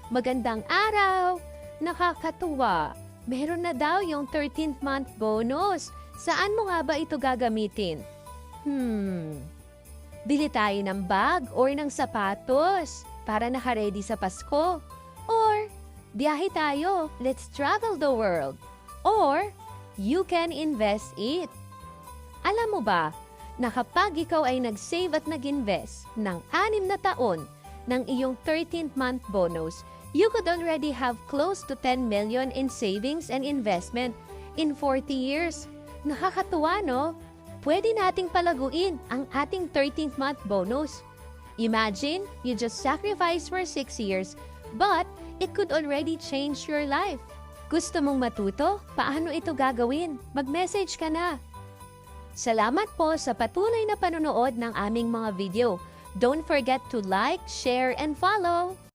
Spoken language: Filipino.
Magandang araw! Nakakatuwa. Meron na daw yung 13th month bonus. Saan mo nga ba ito gagamitin? Bili tayo ng bag or ng sapatos para naka-ready sa Pasko. Or, biyahe tayo. Let's travel the world. Or, you can invest it. Alam mo ba, na kapag ikaw ay nag-save at nag-invest ng 6 na taon ng iyong 13th month bonus, you could already have close to 10 million in savings and investment in 40 years. Nakakatuwa, no? Pwede nating palaguin ang ating 13th month bonus. Imagine, you just sacrifice for 6 years, but it could already change your life. Gusto mong matuto? Paano ito gagawin? Mag-message ka na. Salamat po sa patuloy na panonood ng aming mga video. Don't forget to like, share, and follow!